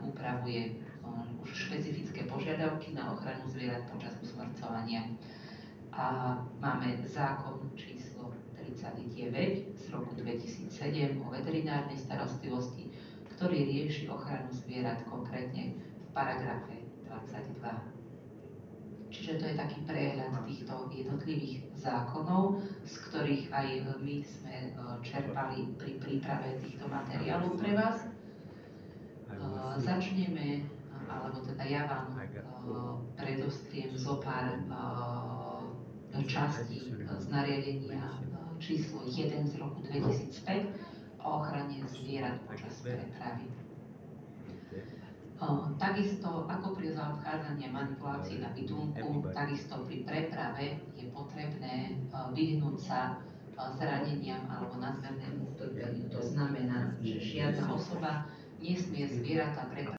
upravuje už špecifické požiadavky na ochranu zvierat počas usmrcovania. A máme zákon číslo 39 z roku 2007 o veterinárnej starostlivosti, ktorý rieši ochranu zvierat konkrétne v paragrafe 22. Čiže to je taký prehľad týchto jednotlivých zákonov, z ktorých aj my sme čerpali pri príprave týchto materiálov pre vás. Začneme, alebo teda ja vám predostriem zo pár častí z nariadenia číslo 1 z roku 2005 o ochrane zvierat počas prepravy. Takisto ako pri zaobchádzaní a manipulácii na bytunku, takisto pri preprave je potrebné vyhnúť sa zraneniam alebo nadmernému utrpeniu. To znamená, že žiadna osoba nesmie zvieratá prepravovať